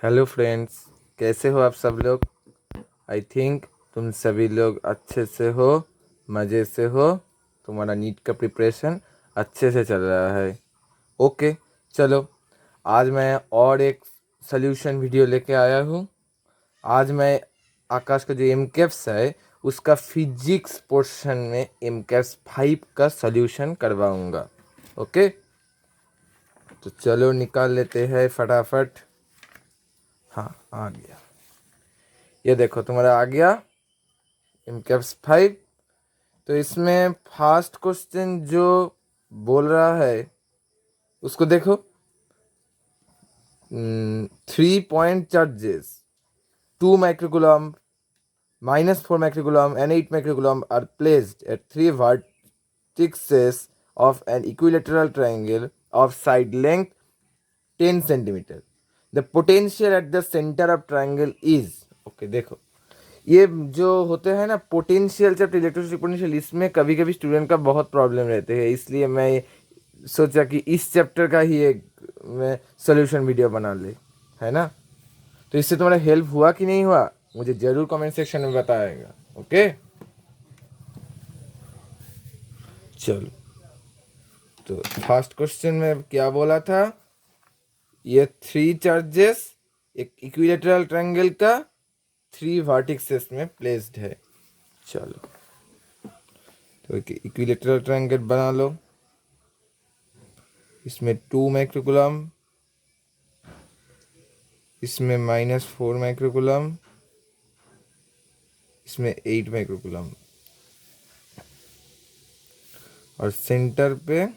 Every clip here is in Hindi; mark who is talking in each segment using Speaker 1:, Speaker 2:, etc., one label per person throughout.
Speaker 1: हेलो फ्रेंड्स, कैसे हो आप सब लोग। आई थिंक तुम सभी लोग अच्छे से हो, मज़े से हो। तुम्हारा नीट का प्रिपरेशन अच्छे से चल रहा है। ओके, चलो आज मैं और एक सोल्यूशन वीडियो लेके आया हूँ। आज मैं आकाश का जो एम कैप्स है उसका फिजिक्स पोर्शन में एम कैप्स 5 का सोल्यूशन करवाऊँगा। ओके, तो चलो निकाल लेते हैं फटाफट। हाँ, आ गया। ये देखो तुम्हारा आ गया एम कैप्स 5। तो इसमें फर्स्ट क्वेश्चन जो बोल रहा है उसको देखो। 3 point charges 2 microcoulomb, -4 microcoulomb and 8 microcoulomb are placed at 3 vertices of an equilateral triangle of side length 10 centimeter. The potential at the center of triangle is, okay देखो, ये जो होते हैं ना पोटेंशियल चैप्टर, इलेक्ट्रोस्टैटिक पोटेंशियल, इसमें कभी कभी स्टूडेंट का बहुत प्रॉब्लम रहते हैं। इसलिए मैं सोचा कि इस चैप्टर का ही एक मैं सोल्यूशन वीडियो बना ले, है ना। तो इससे तुम्हारा हेल्प हुआ कि नहीं हुआ मुझे ज़रूर कमेंट सेक्शन में बताएगा। ओके, चलो। तो फर्स्ट क्वेश्चन में क्या बोला था, ये 3 चार्जेस एक इक्विलेटरल ट्रायंगल का 3 वर्टिसेस में प्लेस्ड है। चलो, तो एक इक्विलेटरल ट्रायंगल बना लो। इसमें 2 माइक्रोकुलम, इसमें -4 माइक्रोकुलम, इसमें 8 माइक्रोकुलम, और सेंटर पे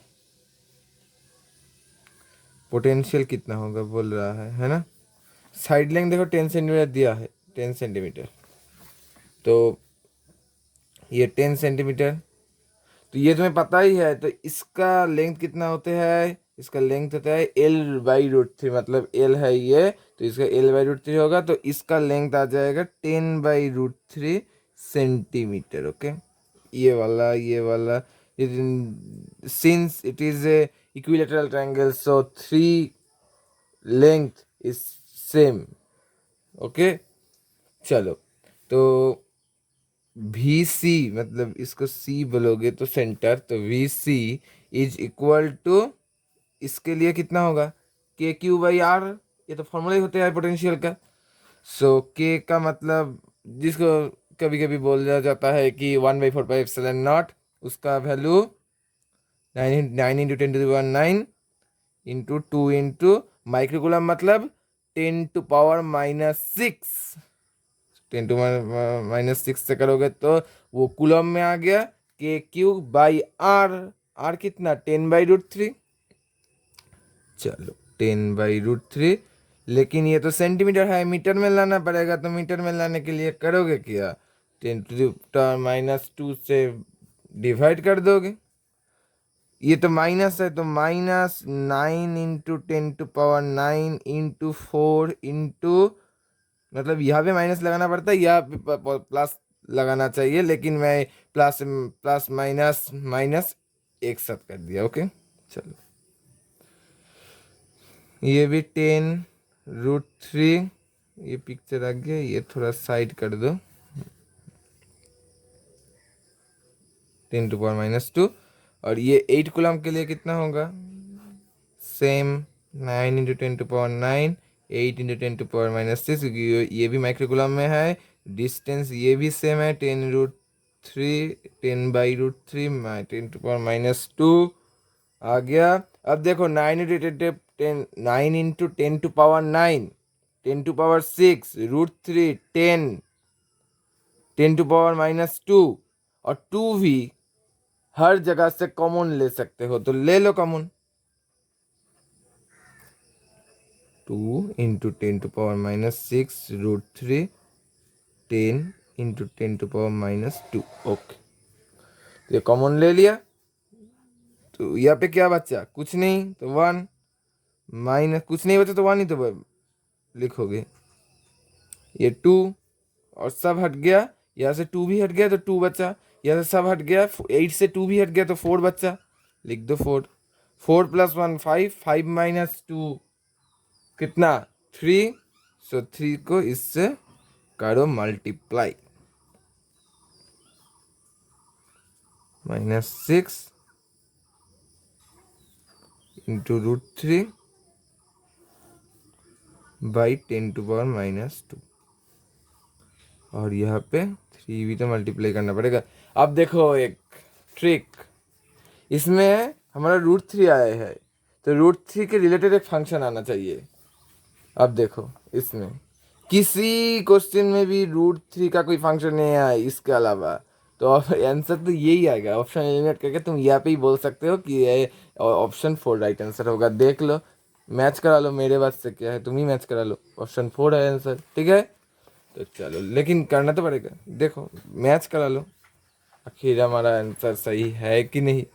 Speaker 1: पोटेंशियल कितना होगा बोल रहा है ना। साइड लेंथ देखो 10 सेंटीमीटर दिया है, 10 सेंटीमीटर। तो ये 10 सेंटीमीटर, तो ये तुम्हें पता ही है। तो इसका लेंथ कितना होता है, इसका लेंथ होता है L/√3, मतलब L है ये, तो इसका L/√3 होगा। तो इसका लेंथ आ जाएगा 10/√3 सेंटीमीटर। ओके, ये वाला since it is a equilateral triangle so 3 length is same. Okay, चलो। तो वी सी, मतलब इसको सी बोलोगे तो सेंटर, तो V C is equal to, इसके लिए कितना होगा, KQ/R। ये तो फॉर्मूला ही होता है पोटेंशियल का। सो के का मतलब, जिसको कभी कभी बोला जाता है कि 1/4πε0, उसका वैल्यू 9 × 10⁻⁹ इंटू 2 इंटू माइक्रोकुलम, मतलब 10⁻⁻6। 10⁻⁻6 से करोगे तो वो कुलम में आ गया। KQ/R, आर कितना 10/√3। चलो 10/√3, लेकिन ये तो सेंटीमीटर है, मीटर में लाना पड़ेगा। तो मीटर में लाने के लिए करोगे क्या, 10⁻⁻2 से डिवाइड कर दोगे। ये तो माइनस है, तो -9 इंटू 10⁻9 इंटू 4 इंटू, मतलब यहाँ पे माइनस लगाना पड़ता है, यहाँ पे प्लस लगाना चाहिए, लेकिन मैं प्लस प्लस माइनस माइनस एक साथ कर दिया। ओके, चलो। ये भी 10√3, ये पिक्चर आ गया, ये थोड़ा साइड कर दो। 10⁻², और ये 8 कुलम के लिए कितना होगा, सेम 9 इंटू 10⁻9, 8 इंटू 10⁻6, क्योंकि ये भी माइक्रोकुलम में है। डिस्टेंस ये भी सेम है, 10√3, 10/√3 10⁻²। आ गया। अब देखो 9 इंटू 10⁻9, 10⁻6, √3, 10 10⁻², और 2 भी हर जगह से कॉमन ले सकते हो, तो ले लो कॉमन। 2 into 10⁻6 √3, 10 into 10⁻²। ओके, तो ये कॉमन ले लिया। तो यहाँ पे क्या बचा, कुछ नहीं, तो 1 माइनस, कुछ नहीं बचा तो 1 ही तो लिखोगे। ये 2 और सब हट गया, यहाँ से 2 भी हट गया तो 2 बचा, यहाँ से सब हट गया, 8 से 2 भी हट गया तो 4 बचा, लिख दो 4। 4 + 1 5, 5 - 2 कितना 3, सो 3 को इससे करो मल्टीप्लाई, -6 इंटू √3 बाई 10⁻²। और यहाँ पे 3 भी तो मल्टीप्लाई करना पड़ेगा। अब देखो एक ट्रिक, इसमें हमारा √3 आया है, तो √3 के रिलेटेड एक फंक्शन आना चाहिए। अब देखो इसमें किसी क्वेश्चन में भी √3 का कोई फंक्शन नहीं आया इसके अलावा, तो आंसर तो यही आएगा। ऑप्शन एलिमिनेट करके तुम यहाँ पे ही बोल सकते हो कि ये ऑप्शन 4 राइट आंसर होगा। देख लो, मैच करा लो, मेरे बात से क्या है, तुम ही मैच करा लो, ऑप्शन 4 है आंसर, ठीक है। तो चलो, लेकिन करना तो पड़ेगा, देखो मैच करा लो आखिर हमारा आंसर सही है कि नहीं।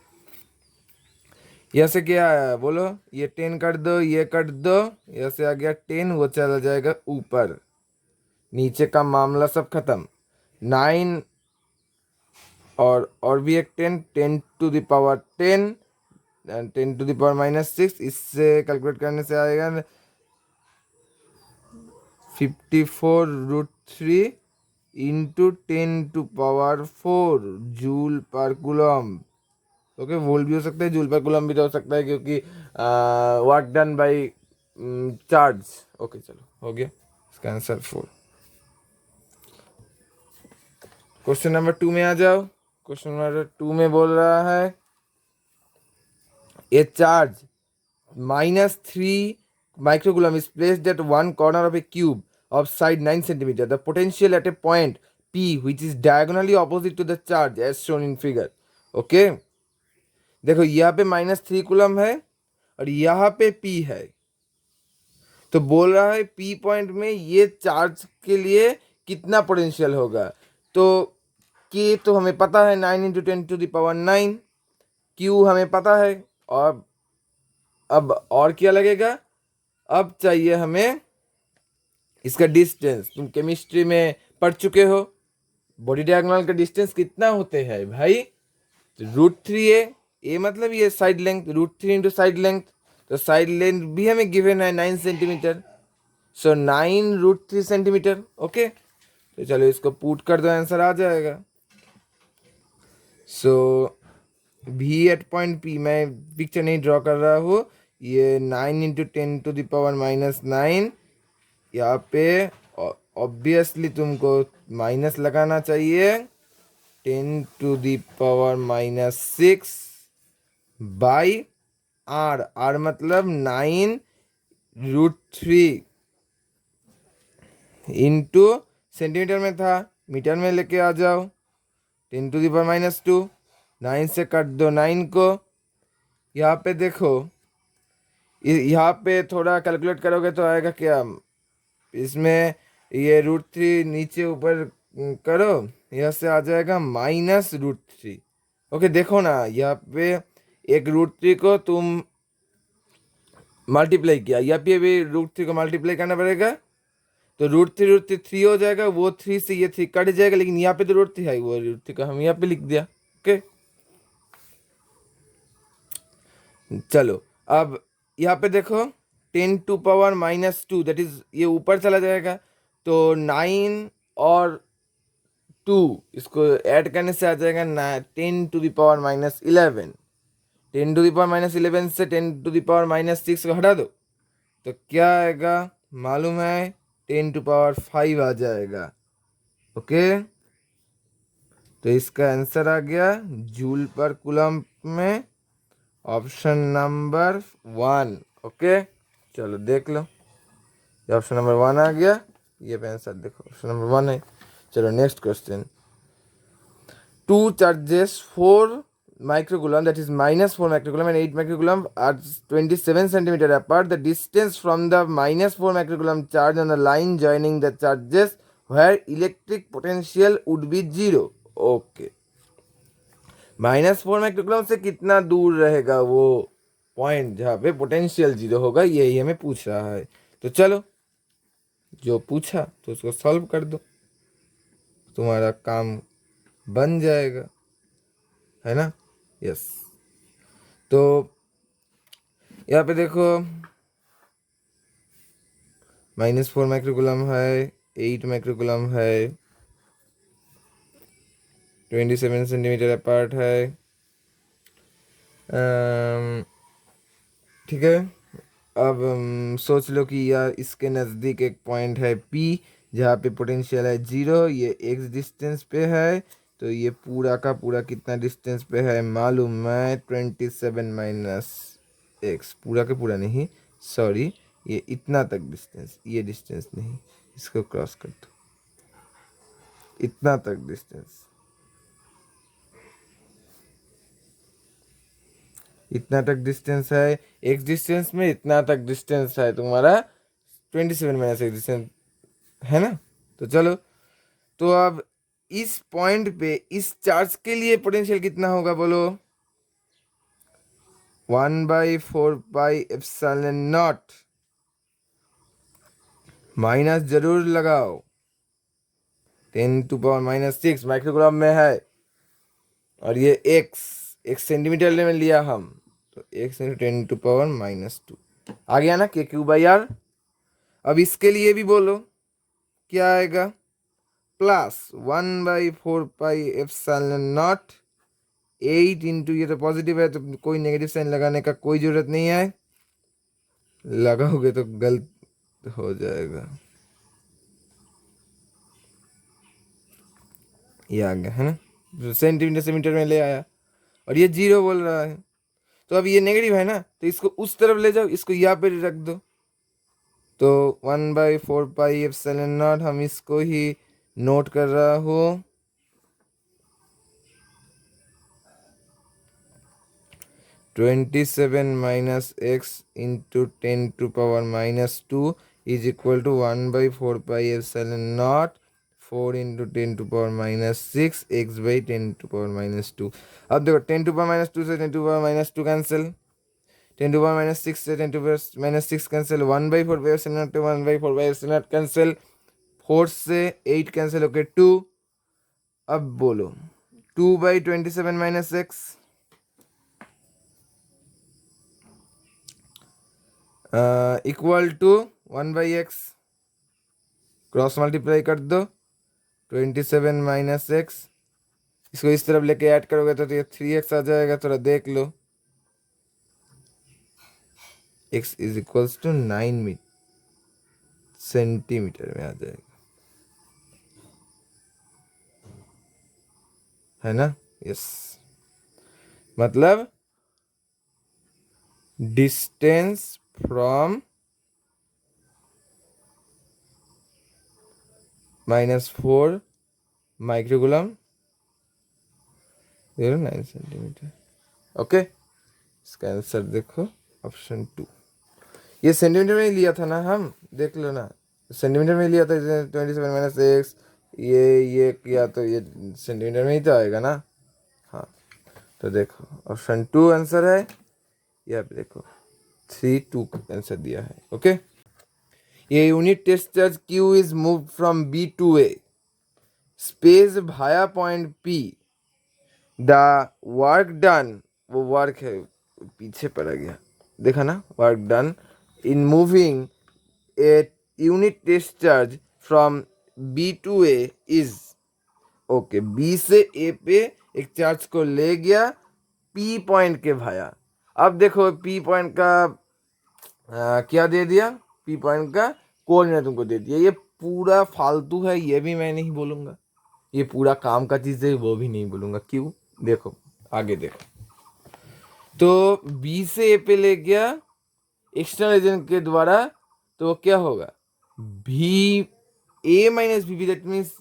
Speaker 1: यहाँ से क्या आया बोलो, ये 10 कर दो, ये कर दो, यहाँ से आ गया 10, वो चला जाएगा ऊपर, नीचे का मामला सब खत्म। 9 और भी एक 10, 10⁻10, 10⁻⁻6, इससे कैलकुलेट करने से आएगा 54√3 इंटू 10⁴ जूल पर कूलम। ओके, वोल्ट भी हो सकता है, जूल पर कूलम भी तो हो सकता है, क्योंकि work done by charge. Okay चलो, हो गया इसका आंसर 4। क्वेश्चन नंबर 2 में आ जाओ। क्वेश्चन नंबर 2 में बोल रहा है ए charge -3 microcoulomb is placed at one corner of a cube of side 9 centimeter. The potential at a point P which is diagonally opposite to the charge as shown in figure. Okay, देखो यहाँ पे -3 कूलम है और यहाँ पे P है, तो बोल रहा है P पॉइंट में ये चार्ज के लिए कितना पोटेंशियल होगा। तो K तो हमें पता है 9 × 10⁹ Q हमें पता है, और अब और क्या लगेगा, अब चाहिए हमें इसका डिस्टेंस। तुम केमिस्ट्री में पढ़ चुके हो, बॉडी डायगोनल का डिस्टेंस कितना होते हैं भाई, √3 ए मतलब ये side length, √3 into side length, तो साइड लेंथ भी हमें गिवन है 9 सेंटीमीटर, सो 9 √3 सेंटीमीटर। ओके, तो चलो इसको पुट कर दो, आंसर आ जाएगा। सो भी एट पॉइंट पी, मैं पिक्चर नहीं ड्रॉ कर रहा हूँ, ये 9 × 10⁻⁹ यहाँ पे ऑब्वियसली तुमको माइनस लगाना चाहिए, 10⁻⁻6 बाई आर, आर मतलब 9 √3 इंटू सेंटीमीटर में था, मीटर में लेके आ जाओ, 10⁻², 9 से काट दो 9 को। यहाँ पे देखो, यहाँ पे थोड़ा कैलकुलेट करोगे तो आएगा क्या, इसमें ये √3 नीचे ऊपर करो, यहाँ से आ जाएगा -√3। ओके, देखो ना यहाँ पे एक √3 को तुम मल्टीप्लाई किया, यहाँ पे भी √3 को मल्टीप्लाई करना पड़ेगा, तो √3 3 हो जाएगा, वो 3 से ये 3 कट जाएगा, लेकिन यहाँ पे तो √3 है, वो √3 को हम यहाँ पे लिख दिया। ओके चलो, अब यहाँ पे देखो 10⁻⁻2, दैट इज ये ऊपर चला जाएगा, तो 9 और 2 इसको ऐड करने से आ जाएगा 10⁻⁻11। 10⁻⁻11 से 10⁻⁻6 को हटा दो, तो क्या आएगा मालूम है, 10⁵ आ जाएगा। ओके, तो इसका आंसर आ गया जूल पर कूलम में, ऑप्शन नंबर 1। ओके, चलो देख लो, ये ऑप्शन नंबर 1 आ गया, ये पे आंसर देखो ऑप्शन नंबर 1 है। चलो next question, 2 charges 4 microcoulomb, that is -4 microcoulomb and 8 microcoulomb are 27 centimeter apart. The distance from the -4 microcoulomb charge on the line joining the charges where electric potential would be 0. Okay, -4 microcoulomb से कितना दूर रहेगा वो पॉइंट जहाँ पे पोटेंशियल 0 होगा, यही हमें पूछ रहा है। तो चलो, जो पूछा तो उसको सॉल्व कर दो, तुम्हारा काम बन जाएगा, है ना। यस, तो यहाँ पे देखो -4 माइक्रोकूलम है, 8 माइक्रोकूलम है, 27 सेंटीमीटर अपार्ट है। ठीक है, अब सोच लो कि यार इसके नज़दीक एक पॉइंट है P जहाँ पे पोटेंशियल है 0, ये x डिस्टेंस पे है, तो ये पूरा का पूरा कितना डिस्टेंस पे है मालूम है, 27 माइनस एक्स, पूरा का पूरा नहीं, सॉरी, ये इतना तक डिस्टेंस, ये डिस्टेंस नहीं, इसको क्रॉस कर दो, इतना तक डिस्टेंस, इतना तक डिस्टेंस है, एक्स डिस्टेंस में इतना तक डिस्टेंस है तुम्हारा 27 माइनस एक्स डिस्टेंस, है ना। तो चलो, तो अब इस पॉइंट पे इस चार्ज के लिए पोटेंशियल कितना होगा बोलो, 1/4πε0, माइनस जरूर लगाओ, 10⁻⁻6 माइक्रोग्राम में है, और ये एक्स सेंटीमीटर में लिया हम, तो x इंटू 10⁻⁻2 आ गया ना, Q/R। अब इसके लिए भी बोलो क्या आएगा, प्लस 1/4πε0, 8 इंटू, ये तो पॉजिटिव है तो कोई नेगेटिव साइन लगाने का कोई जरूरत नहीं है, लगाओगे तो गलत हो जाएगा, ये आ गया है ना, सेंटीमीटर से मीटर में ले आया, और ये 0 बोल रहा है, तो अब ये नेगेटिव है ना, तो इसको उस तरफ ले जाओ, इसको यहाँ पे रख दो, तो 1/4πε0, हम इसको ही नोट कर रहा हूँ, 27 minus x into 10⁻⁻2 is equal to 1/4πε0, 4 into 10⁻�6 x/10⁻²। अब देखो 10⁻² से 10⁻² कैंसिल, 10⁻6 से 10⁻6 कैंसिल, 1/4πε0 to 1/4πε0 कैंसिल, 4 से 8 कैंसिल होके 2। अब बोलो 2/27 minus x equal to 1/x, cross multiply कर दो, 27 माइनस एक्स, इसको इस तरफ लेके ऐड करोगे तो ये 3x आ जाएगा, थोड़ा देख लो, x is equals to 9 centimetre में आ जाएगा, है ना। यस, मतलब distance from -4 microcoulomb 9 centimetre. Okay, इसका आंसर देखो ऑप्शन 2, ये सेंटीमीटर में ही लिया था ना, हम देख लो ना, सेंटीमीटर में ही लिया था, 27 माइनस एक्स, ये किया तो ये सेंटीमीटर में ही तो आएगा ना। हाँ, तो देखो ऑप्शन 2 आंसर है, यहाँ पे देखो 3-2 आंसर दिया है। ओके, ये unit test charge Q is move from B to A space भाया point P, the work done, वो वर्क है पीछे पड़ गया, देखा ना, work done in moving a unit test charge from B to A is, okay, B से A पे एक चार्ज को ले गया P पॉइंट के भाया। अब देखो P पॉइंट का क्या दे दिया, P पॉइंट का कोऑर्डिनेट तुमको दे दिया, ये पूरा फालतू है, ये भी मैं नहीं बोलूँगा, ये पूरा काम का चीज़ है वो भी नहीं बोलूँगा, क्यों, देखो आगे देखो, तो B से A पे ले गया एक्सटर्नल एजेंट के द्वारा, तो क्या होगा, V A minus B, that means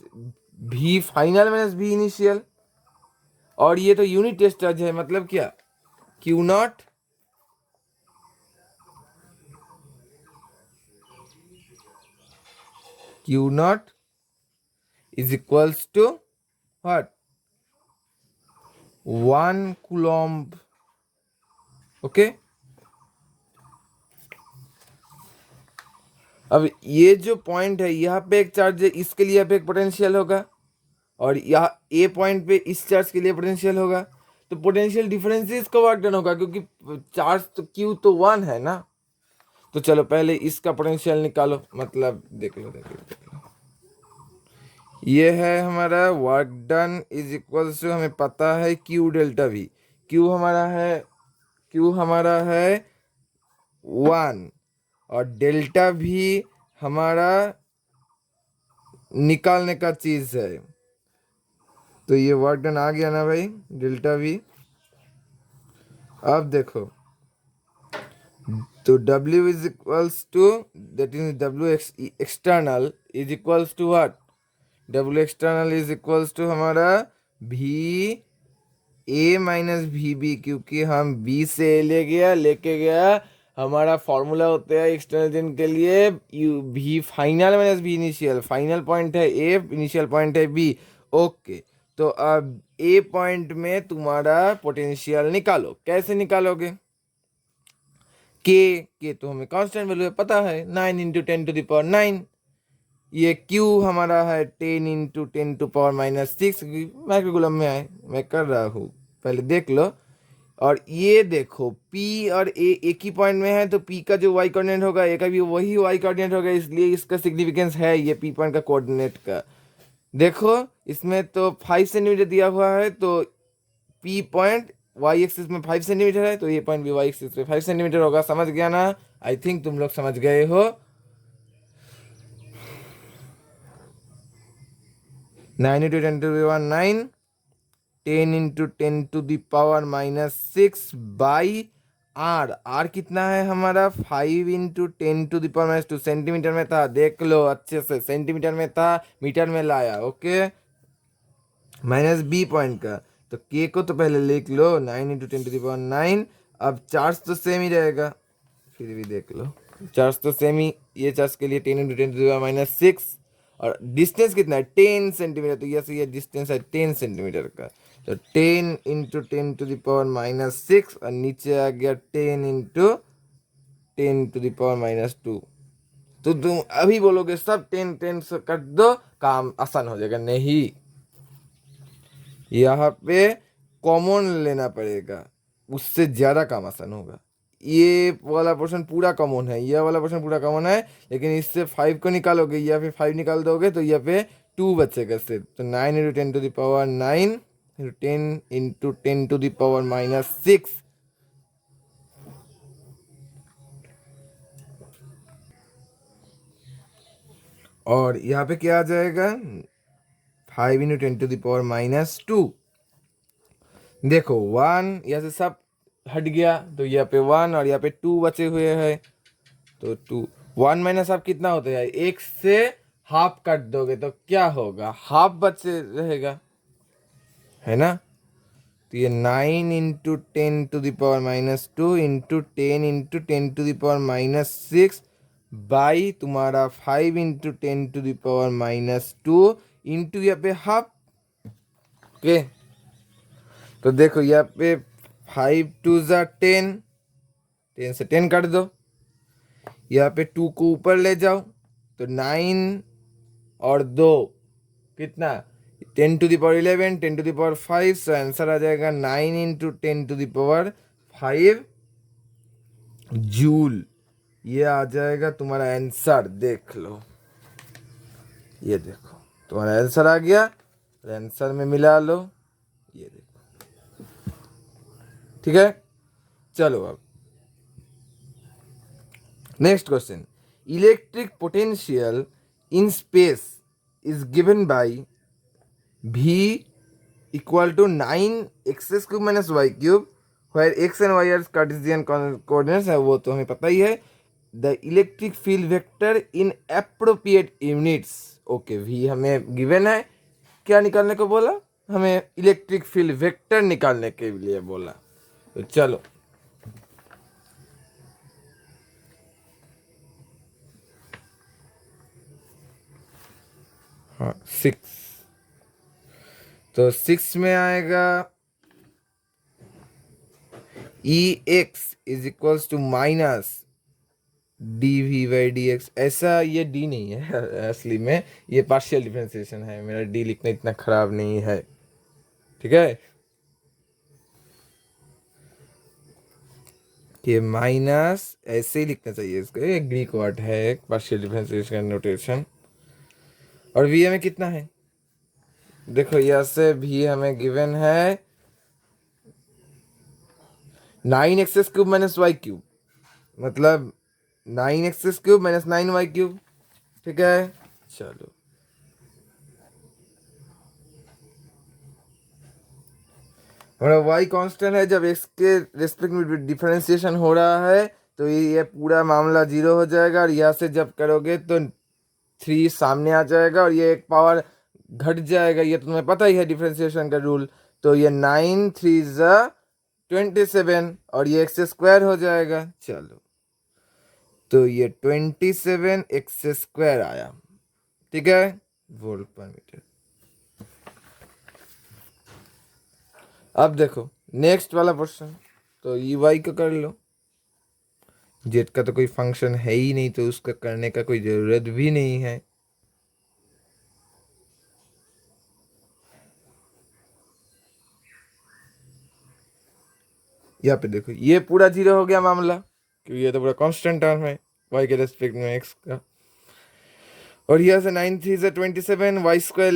Speaker 1: V final minus V initial, और ये तो यूनिट टेस्ट चार्ज है, मतलब क्या, Q0 is equals to what, 1 coulomb. Okay, अब ये जो पॉइंट है यहाँ पे एक चार्ज है, इसके लिए यहाँ पे एक पोटेंशियल होगा, और यहाँ ए पॉइंट पे इस चार्ज के लिए पोटेंशियल होगा, तो पोटेंशियल डिफरेंसेस का वर्क डन होगा, क्योंकि चार्ज तो Q तो 1 है ना, तो चलो पहले इसका पोटेंशियल निकालो, मतलब देख लो। ये है हमारा work done is equals to, हमें पता है क्यू डेल्टा वी। क्यू हमारा है 1 और डेल्टा भी हमारा निकालने का चीज है। तो ये वर्क डन आ गया ना भाई, डेल्टा वी। अब देखो, तो W is equals to, that is W external is equals to what, W external is equals to हमारा V A minus V B, क्योंकि हम B से A लेके गया हमारा फॉर्मूला होता है एक्सटर्नल के लिए U V final minus B initial. Final point है A, इनिशियल पॉइंट है B। ओके, तो अब A पॉइंट में तुम्हारा पोटेंशियल निकालो। कैसे निकालोगे? के तो हमें कांस्टेंट वैल्यू है, पता है 9 इंटू 10⁹9। ये Q हमारा है 10 इंटू 10⁻⁻6। माइक्रोकुलम में है, मैं कर रहा हूँ, पहले देख लो। और ये देखो P और A एक ही पॉइंट में है, तो P का जो y कोऑर्डिनेट होगा A का भी वही y कोऑर्डिनेट होगा, इसलिए इसका सिग्निफिकेंस है ये P पॉइंट का कोऑर्डिनेट का। देखो इसमें तो 5 सेंटीमीटर दिया हुआ है, तो P पॉइंट y एक्सिस में 5 सेंटीमीटर है, तो ये पॉइंट भी y एक्सिस पे 5 सेंटीमीटर होगा। समझ गया ना? आई थिंक तुम लोग समझ गए हो। 9 इंटू 10⁻⁹9, 10 इंटू 10⁻⁻6 बाई R कितना है हमारा 5 इंटू 10⁻⁻2। सेंटीमीटर में था, देख लो अच्छे से, सेंटीमीटर में था, मीटर में लाया। ओके, माइनस B पॉइंट का, तो K को तो पहले लिख लो 9 इंटू 10⁻⁹9। अब चार्ज तो सेम ही रहेगा, फिर भी देख लो चार्ज तो सेम ही, ये चार्ज के लिए 10 इंटू 10⁻⁻6 और डिस्टेंस कितना है 10 सेंटीमीटर, तो ये डिस्टेंस है 10 सेंटीमीटर का। तो 10 इंटू 10⁻⁻6 और नीचे आ गया 10 इंटू 10⁻⁻2। तो तुम अभी बोलोगे सब 10 से कट दो, काम आसान हो जाएगा। नहीं, यहाँ पे कॉमन लेना पड़ेगा, उससे ज़्यादा काम आसान होगा। ये वाला पोर्शन पूरा कॉमन है, यह वाला पोर्शन पूरा कॉमन है, लेकिन इससे 5 को निकालोगे या फिर 5 निकाल दोगे तो यहाँ पे 2 बचेगा सिर्फ। तो 9 इंटू 10⁻9 इंटू 10 इंटू 10⁻⁻6, और यहाँ पे क्या आ जाएगा 5 इंटू 10⁻⁻2। देखो 1 यहाँ से सब हट गया, तो यहाँ पे 1 और यहाँ पे 2 बचे हुए हैं। तो 2 1 माइनस हाफ कितना होता है? एक से हाफ काट दोगे तो क्या होगा? हाफ बचे रहेगा, है ना? तो ये 9 इंटू 10⁻⁻2 इंटू 10 इंटू 10⁻⁻6 बाई तुम्हारा 5 इंटू 10⁻⁻2 इंटू यहाँ पे हाफ। ओके, तो देखो यहाँ पे 5 2 ज़ा 10, 10 से 10 काट दो, यहाँ पे 2 को ऊपर ले जाओ, तो 9 और 2 कितना 10⁻11 10⁻5। सो आंसर आ जाएगा 9 इंटू 10⁻5 जूल। ये आ जाएगा तुम्हारा आंसर, देख लो, ये देखो तुम्हारा आंसर आ गया, आंसर में मिला लो, ये देखो। ठीक है, चलो अब next question. Electric potential in space is given by V equal to 9x³ minus y³ where x and y are Cartesian coordinates है, वो तो हमें पता ही है। The electric field vector in appropriate units. Okay, V हमें गिवन है, क्या निकालने को बोला? हमें इलेक्ट्रिक फील्ड वेक्टर निकालने के लिए बोला। तो चलो हाँ 6, तो 6 में आएगा Ex is equals to minus dV/dx। ऐसा ये D नहीं है असली में, ये पार्शियल डिफरेंशिएशन है, मेरा D लिखना इतना खराब नहीं है। ठीक है, ये माइनस ऐसे ही लिखना चाहिए इसको, ये ग्रीक वर्ड है, एक पार्शियल डिफरेंशिएशन नोटेशन। और वी हमें कितना है, देखो यहाँ से वी हमें गिवन है 9x³ माइनस y³, मतलब 9x³ माइनस 9y³। ठीक है, चलो हमारा y कांस्टेंट है, जब x के रेस्पेक्ट में डिफरेंशिएशन हो रहा है तो ये पूरा मामला 0 हो जाएगा, और यहाँ से जब करोगे तो 3 सामने आ जाएगा और ये एक पावर घट जाएगा, ये तो तुम्हें पता ही है डिफरेंशिएशन का रूल। तो ये 9 3 27 और ये x² हो जाएगा। चलो तो ये 27x² आया, ठीक है, वोल्ट पर मीटर। अब देखो नेक्स्ट वाला क्वेश्चन, तो ई वाई का कर लो, जेड का तो कोई फंक्शन है ही नहीं तो उसका करने का कोई जरूरत भी नहीं है। यहाँ पे देखो ये पूरा 0 हो गया मामला, क्योंकि ये तो पूरा कांस्टेंट टर्म है y के रेस्पेक्ट में x का। और यहाँ से 9 3 27 y²,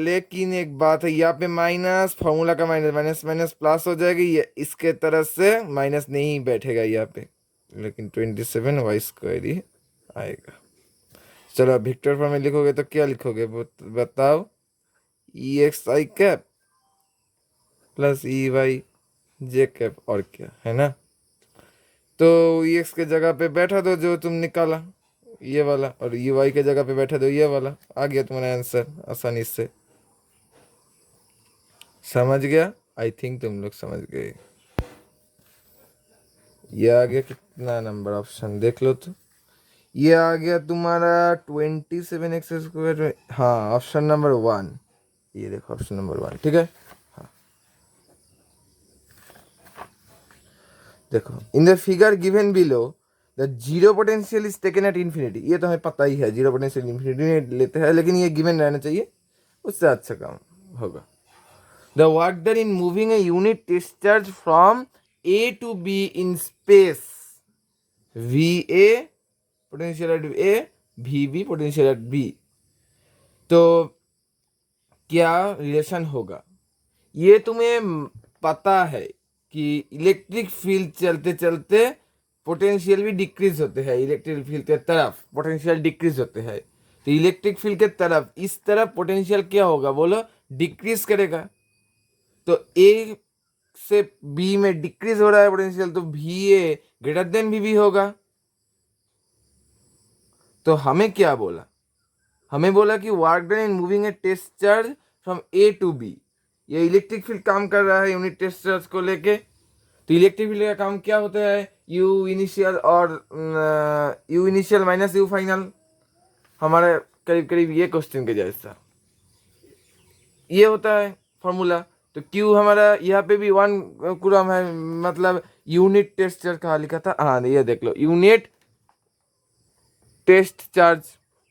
Speaker 1: लेकिन एक बात है, यहाँ पे माइनस, फॉर्मूला का माइनस, माइनस माइनस प्लस हो जाएगी, ये इसके तरफ से माइनस नहीं बैठेगा यहाँ पे, लेकिन 27 y² ही आएगा। चलो अब वेक्टर फॉर्म में लिखोगे तो क्या लिखोगे बताओ, EXi कैप प्लस EY जे कैप, और क्या है ना। तो EX के जगह पे बैठा दो जो तुम निकाला ये वाला, और EY के जगह पे बैठा दो ये वाला, आ गया तुम्हारा आंसर आसानी से। समझ गया, आई थिंक तुम लोग समझ गए। ये आ गया कितना नंबर, ऑप्शन देख लो तो, ये आ गया तुम्हारा 27x²। हाँ ऑप्शन नंबर 1, ये देखो ऑप्शन नंबर 1, ठीक है। हाँ देखो, in the figure given below the zero potential is taken at infinity, ये तो हमें पता ही है जीरो पोटेंशियल इन्फिनिटी लेते हैं, लेकिन ये गिवन रहना चाहिए, उससे अच्छा काम होगा। The work done in moving a unit test charge from A to B in space, VA potential at A, VB potential at B, तो क्या रिलेशन होगा। ये तुम्हें पता है कि इलेक्ट्रिक फील्ड चलते चलते पोटेंशियल भी डिक्रीज होते हैं, इलेक्ट्रिक फील्ड के तरफ पोटेंशियल डिक्रीज होते हैं, तो इलेक्ट्रिक फील्ड के तरफ इस तरफ पोटेंशियल क्या होगा बोलो, डिक्रीज करेगा। तो ए से बी में डिक्रीज हो रहा है पोटेंशियल, तो VA ग्रेटर देन VB होगा। तो हमें क्या बोला, हमें बोला कि work done in moving a test charge from A to B, ये इलेक्ट्रिक फील्ड काम कर रहा है यूनिट टेस्ट चार्ज को लेके। तो इलेक्ट्रिक फील्ड का काम क्या होता है, U इनिशियल और U initial minus U final, हमारे करीब करीब ये क्वेश्चन के जैसा ये होता है फॉर्मूला। तो Q हमारा यहाँ पे भी 1 कूलम है, मतलब यूनिट टेस्ट चार्ज कहाँ लिखा था, हाँ ये देख लो, यूनिट टेस्ट चार्ज,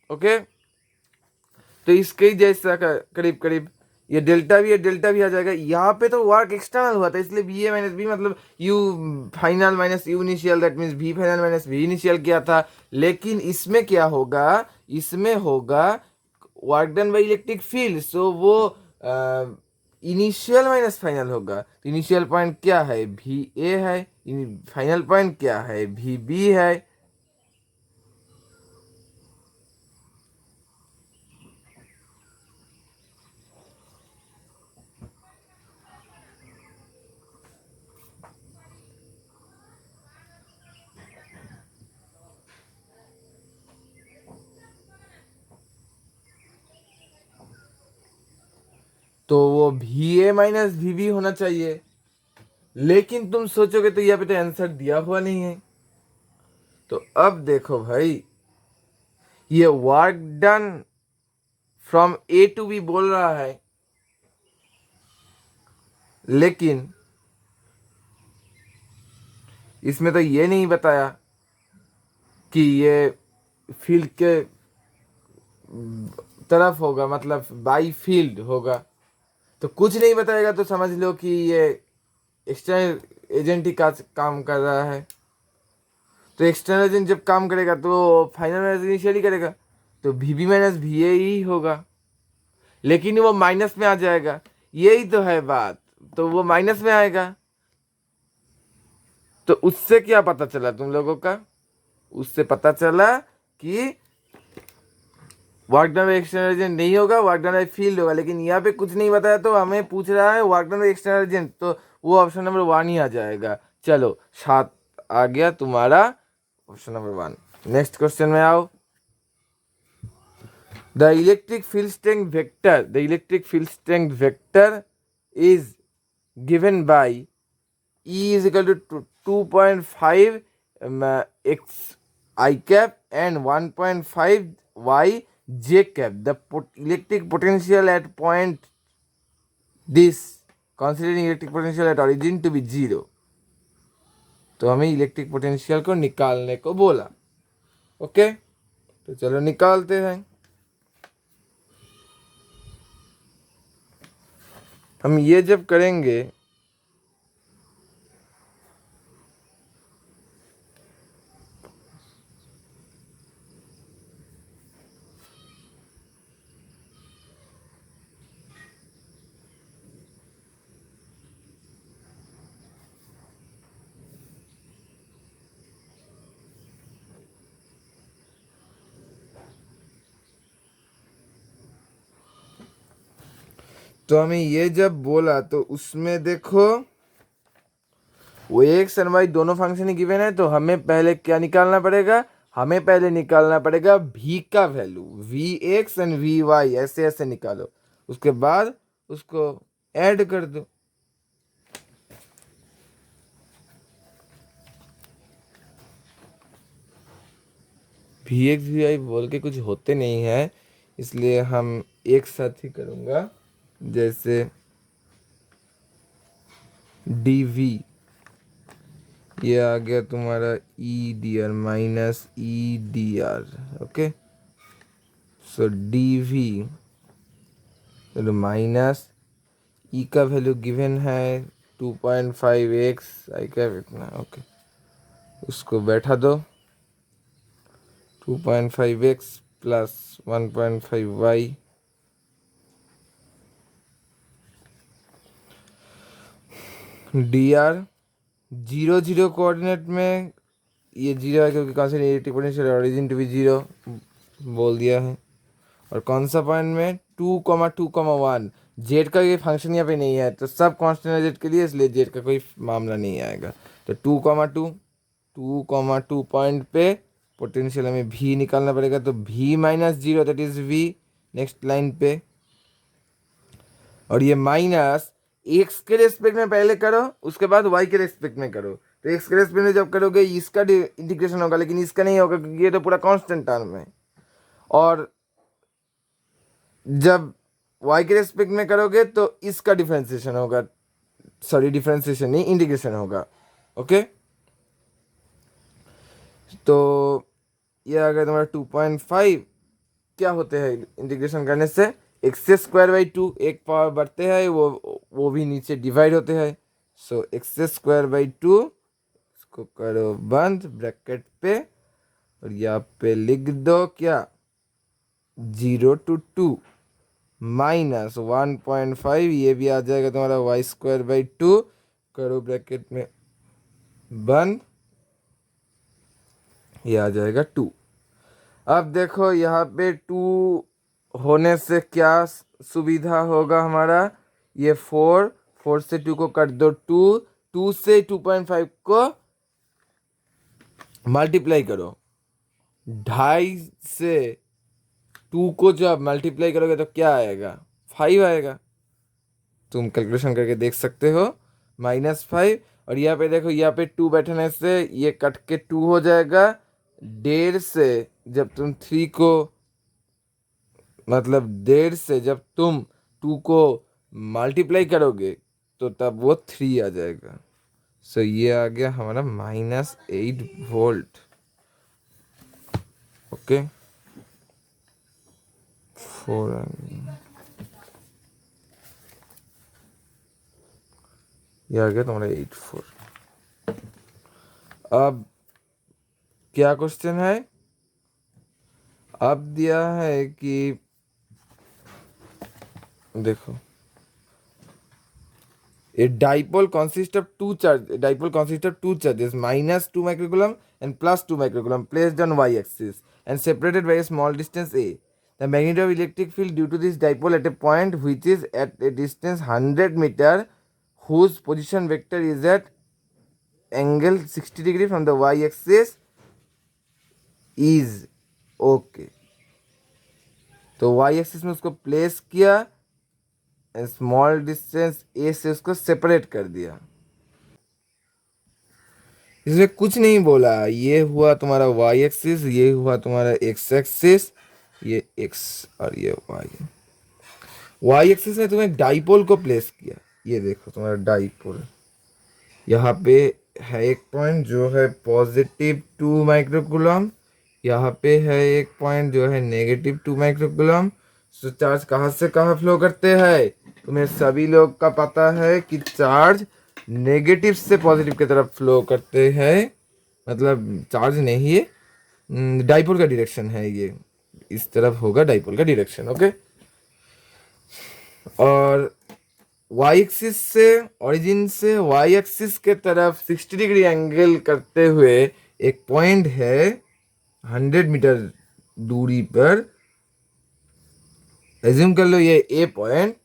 Speaker 1: ओके। तो इसके ही जैसा करीब करीब ये डेल्टा भी आ जाएगा। यहाँ पे तो वर्क एक्सटर्नल हुआ था, इसलिए VA माइनस B मतलब U final minus U initial, that means V final minus V initial किया था। लेकिन इसमें क्या होगा, इसमें होगा work done by electric field, so वो इनिशियल माइनस फाइनल होगा। इनिशियल पॉइंट क्या है, VA है, फाइनल पॉइंट क्या है, VB है। तो वो VA माइनस VB होना चाहिए, लेकिन तुम सोचोगे तो यहाँ पे तो आंसर दिया हुआ नहीं है। तो अब देखो भाई, ये work done from A to B बोल रहा है, लेकिन इसमें तो ये नहीं बताया कि ये फील्ड के तरफ होगा, मतलब बाई फील्ड होगा। तो कुछ नहीं बताएगा तो समझ लो कि ये एक्सटर्नल एजेंट ही काम कर रहा है। तो एक्सटर्नल एजेंट जब काम करेगा तो फाइनल माइनस इनिशियल ही करेगा, तो V B minus V A ही होगा, लेकिन वो माइनस में आ जाएगा, यही तो है बात, तो वो माइनस में आएगा। तो उससे क्या पता चला तुम लोगों का? उससे पता चला कि work done by external agent नहीं होगा, वर्क डन बाय फील्ड होगा, लेकिन यहाँ पे कुछ नहीं बताया तो हमें पूछ रहा है work done by external agent, तो वो ऑप्शन नंबर 1 ही आ जाएगा। चलो 7 आ गया तुम्हारा ऑप्शन नंबर 1। नेक्स्ट क्वेश्चन में आओ। The electric field strength vector is given bye E is equal to 2.5 x I cap and 1.5 y j cap. The electric potential at point this, considering electric potential at origin to be 0. तो हमें इलेक्ट्रिक पोटेंशियल को निकालने को बोला। ओके, तो चलो निकालते हैं। हम ये जब करेंगे तो हमें ये जब बोला तो उसमें देखो वो एक्स एंड वाई दोनों फंक्शन ही गिवन है, तो हमें पहले क्या निकालना पड़ेगा? हमें पहले निकालना पड़ेगा v का value, V x and V y ऐसे ऐसे निकालो, उसके बाद उसको ऐड कर दो। वी एक्स वी वाई बोल के कुछ होते नहीं है, इसलिए हम एक साथ ही करूँगा। जैसे डी वी, ये आ गया तुम्हारा E D R minus E D R. Okay, so D V minus E का वैल्यू गिवन है 2.5x आई का इतना। ओके, उसको बैठा दो, 2.5x plus 1.5y D R 0 coordinate में, ये 0 है क्योंकि कौन सा negative potential origin to be 0 बोल दिया है। और कौन सा पॉइंट में 2,2,1, जेड का ये फंक्शन यहाँ पे नहीं है, तो सब कांस्टेंट है जेड के लिए, इसलिए जेड का कोई मामला नहीं आएगा। तो 2,2 पॉइंट पे पोटेंशियल हमें भी निकालना पड़ेगा, तो V minus 0 that is V next line पे। और ये माइनस एक्स के रेस्पेक्ट में पहले करो, उसके बाद वाई के रेस्पेक्ट में करो। तो एक्स के रेस्पेक्ट में जब करोगे इसका इंटीग्रेशन होगा, लेकिन इसका नहीं होगा क्योंकि ये तो पूरा कांस्टेंट टर्म है। और जब y के रेस्पेक्ट में करोगे तो इसका डिफरेंशिएशन होगा, सॉरी डिफरेंशिएशन नहीं, इंटीग्रेशन होगा। ओके, तो ये आ गया तुम्हारा 2.5। क्या होते हैं इंटीग्रेशन करने से? एक्स स्क्वायर बाई 2, एक पावर बढ़ते हैं, वो भी नीचे डिवाइड होते हैं। सो एक्स स्क्वायर बाई 2, इसको करो बंद ब्रैकेट पे, और यहाँ पे लिख दो क्या, 0 to 2 माइनस 1.5, ये भी आ जाएगा तुम्हारा वाई स्क्वायर बाई 2, करो ब्रैकेट में बंद, ये आ जाएगा 2। अब देखो यहाँ पे 2 होने से क्या सुविधा होगा हमारा, ये 4 से 2 को कट दो, 2 से 2.5 को मल्टीप्लाई करो, 2.5 से 2 को जब मल्टीप्लाई करोगे तो क्या आएगा, 5 आएगा। तुम कैलकुलेशन करके देख सकते हो, -5। और यहाँ पे देखो, यहाँ पे 2 बैठने से ये कट के 2 हो जाएगा। 1.5 से जब तुम 3 को, मतलब 1.5 से जब तुम 2 को मल्टीप्लाई करोगे तो तब वो 3 आ जाएगा। सो ये आ गया हमारा -8 वोल्ट। ओके, 4 ये आ गया तुम्हारा 8 4। अब क्या क्वेश्चन है? अब दिया है कि देखो, a dipole consists of two charges minus 2 microcoulomb and plus 2 microcoulomb placed on y-axis and separated by a small distance a. The magnitude of electric field due to this dipole at a point which is at a distance 100 meter, whose position vector is at angle 60 degree from the y-axis is okay. तो वाई एक्सिस में उसको प्लेस किया, स्मॉल डिस्टेंस ए से उसको सेपरेट कर दिया। इसमें कुछ नहीं बोला, ये हुआ तुम्हारा वाई एक्सिस, ये हुआ तुम्हारा एक्स एक्सिस, ये एक्स और ये वाई। वाई एक्सिस में तुम्हें डाइपोल को प्लेस किया, ये देखो तुम्हारा डाइपोल यहाँ पे है एक पॉइंट जो है पॉजिटिव 2 माइक्रोकूलम, यहाँ पे है एक पॉइंट जो है नेगेटिव 2 माइक्रोकूलम। तो चार्ज कहाँ से कहाँ फ्लो करते हैं? तुम्हें सभी लोग का पता है कि चार्ज नेगेटिव से पॉजिटिव की तरफ फ्लो करते हैं, मतलब चार्ज नहीं है, डाइपोल का डायरेक्शन है, ये इस तरफ होगा डाइपोल का डायरेक्शन। ओके, और वाई एक्सिस से, ओरिजिन से वाई एक्सिस के तरफ 60 डिग्री एंगल करते हुए एक पॉइंट है 100 मीटर दूरी पर। एज्यूम कर लो ये ए पॉइंट,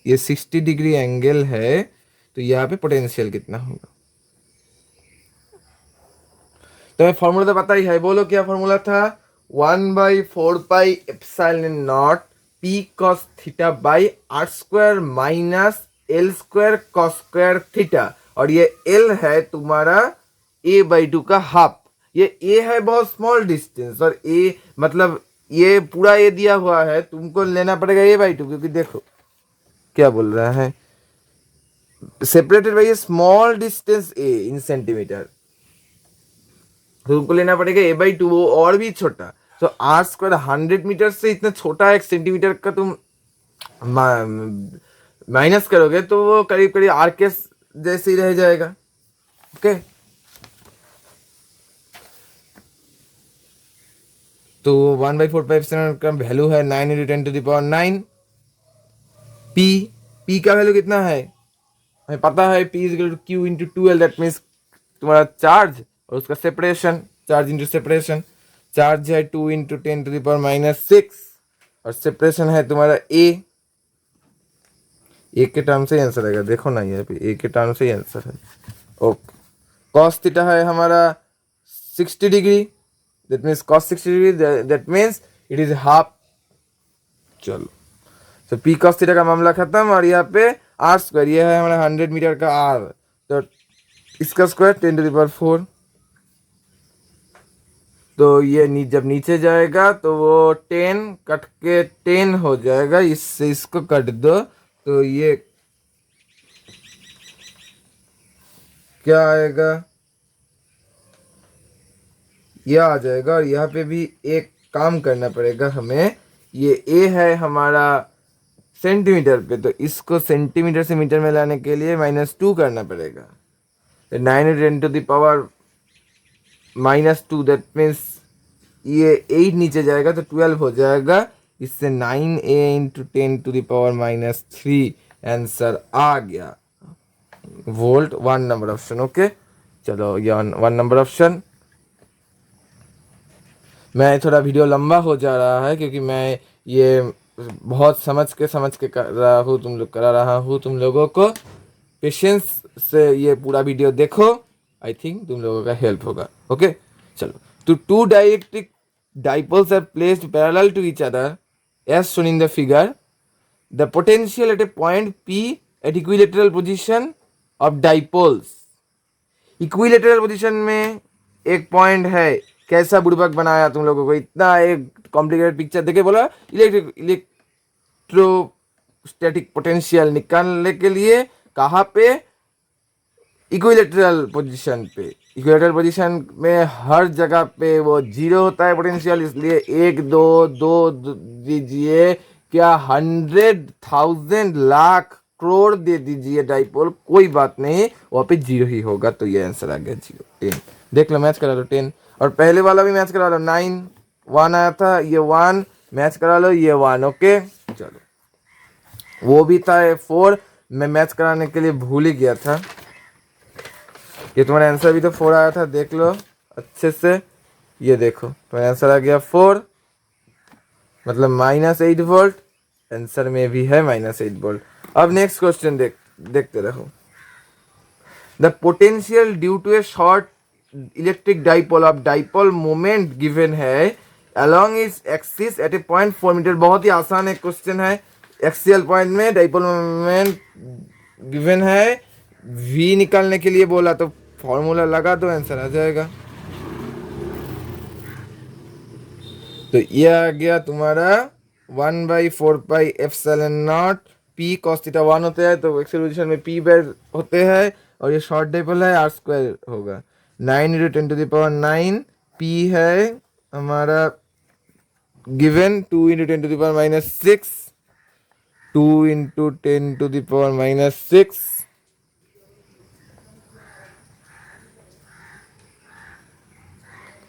Speaker 1: ये 60 डिग्री एंगल है, तो यहाँ पे पोटेंशियल कितना होगा? तो फॉर्मूला तो पता ही है, बोलो क्या फॉर्मूला था? 1/4 pi epsilon naught P cos theta by r square minus l square cos square theta, और ये एल है तुम्हारा a/2 का हाफ। ये ए है बहुत स्मॉल डिस्टेंस, और ए मतलब ये पूरा ए दिया हुआ है, तुमको लेना पड़ेगा a/2, क्योंकि देखो क्या बोल रहा है, separated by A small distance A in centimetre, तो तुमको लेना पड़ेगा a/2, वो और भी छोटा। तो आर स्क्वायर 100 मीटर से इतना छोटा 1 सेंटीमीटर का तुम माइनस करोगे तो वो करीब करीब आर के जैसे ही रह जाएगा। ओके, तो 1/4 पाई एप्सिलॉन का वैल्यू है 9 × 10⁹ पी का वैल्यू कितना है हमें पता है, P = Q × 2L, that means तुम्हारा चार्ज और उसका separation, charge into separation. Charge है 2 × 10⁻⁶ और सेपरेशन है तुम्हारा ए के टर्म से आंसर आएगा, देखो ना यहाँ पे ए के टर्म से आंसर है। ओके, कॉस थीटा है हमारा 60 degree, that means cos 60 degree, that means it is half. चलो, तो पी cos थीटा का मामला खत्म, और यहाँ पे आर स्क्वायर, ये है हमारा 100 मीटर का आर, तो इसका स्क्वायर 10⁴। तो ये जब नीचे जाएगा तो वो 10 कट के 10 हो जाएगा, इससे इसको कट दो तो ये क्या आएगा, ये आ जाएगा। और यहाँ पे भी एक काम करना पड़ेगा हमें, ये ए है हमारा सेंटीमीटर पे, तो इसको सेंटीमीटर से मीटर में लाने के लिए -2 करना पड़ेगा। 9 × 10⁻², दैट मीन्स ये 8 नीचे जाएगा तो 12 हो जाएगा, इससे 9a × 10⁻³ आंसर आ गया, वोल्ट 1 नंबर ऑप्शन। ओके, चलो ये 1 नंबर ऑप्शन। मैं थोड़ा वीडियो लंबा हो जा रहा है क्योंकि मैं ये बहुत समझ के कर रहा हूँ, करा रहा हूँ तुम लोगों को। पेशेंस से ये पूरा वीडियो देखो, आई थिंक तुम लोगों का हेल्प होगा। ओके, चलो, तो 2 dielectric dipoles are placed parallel to each other as shown in the figure. The potential at a point P at equilateral position of dipoles. Equilateral position में एक पॉइंट है, कैसा बुड़बक बनाया तुम लोगों को, इतना एक कॉम्प्लिकेटेड पिक्चर देखे बोला इलेक्ट्रोस्टैटिक पोटेंशियल निकालने के लिए कहाँ पे, इक्विलेटरल पोजीशन पे। इक्विलेटरल पोजीशन में हर जगह पे वो 0 होता है पोटेंशियल, इसलिए 1 2 दीजिए, क्या 100,000 लाख करोड़ दे दीजिए डाइपोल, कोई बात नहीं, वहाँ पे 0 ही होगा, तो ये आंसर आ गया 0। 10 देख लो, मैच करा लो 10, और पहले वाला भी मैच करा लो 9 1 आया था, ये 1 मैच करा लो, ये 1। ओके चलो, वो भी था 4, मैं मैच कराने के लिए भूल ही गया था। ये तुम्हारा आंसर भी तो 4 आया था, देख लो अच्छे से, ये देखो तुम्हारा आंसर आ गया 4, मतलब -8 वोल्ट, आंसर में भी है -8 वोल्ट। अब नेक्स्ट क्वेश्चन देखते रहो। The potential due to a short electric dipole of dipole moment given है along its axis at a point 4 मीटर। बहुत ही आसान एक क्वेश्चन है, एक्सियल पॉइंट में डाइपोल मोमेंट गिवन है, v निकालने के लिए बोला, तो फॉर्मूला लगा दो, आंसर आ जाएगा। तो ये आ गया तुम्हारा 1/4πε0 p cos थीटा 1 होता है, तो एक्सियल पोजीशन में p बेर होते हैं, और ये शॉर्ट डाइपोल है, r² होगा 9 × 10⁹ p है हमारा गिवन 2 × 10⁻6 2 × 10⁻6।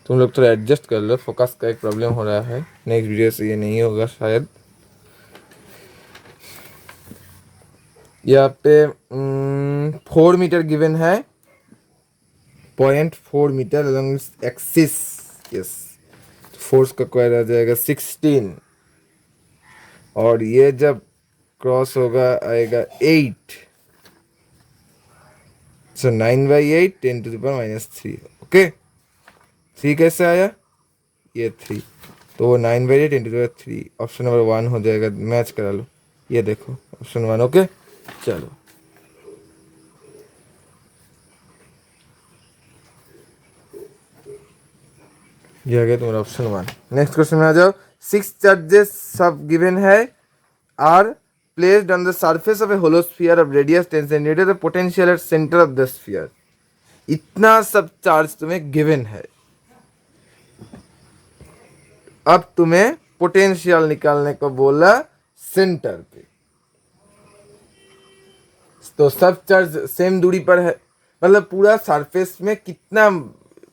Speaker 1: तुम लोग थोड़ा एडजस्ट कर लो, फोकस का एक प्रॉब्लम हो रहा है, नेक्स्ट वीडियो से ये नहीं होगा शायद। यहाँ पे 4 मीटर गिवन है, 0.4 metre along axis, yes, force का स्क्वायर आ जाएगा 16, और ये जब क्रॉस होगा आएगा 8, सो 9/8 10⁻3। ओके, 3 कैसे आया, ये 3, तो वो 9/8 10⁻3, ऑप्शन नंबर 1 हो जाएगा, मैच करा लो, ये देखो ऑप्शन 1। ओके चलो, ये आ गया तुम्हारा ऑप्शन 1। नेक्स्ट क्वेश्चन में आ जाओ। 6 चार्जेस सब गिवन है are placed on the surface of a hollow sphere of radius 10 centimetre, the potential at centre of the sphere. इतना सब चार्ज तुम्हें गिवन है, अब तुम्हें पोटेंशियल निकालने को बोला सेंटर पे। तो सब चार्ज सेम दूरी पर है, मतलब पूरा सरफेस में कितना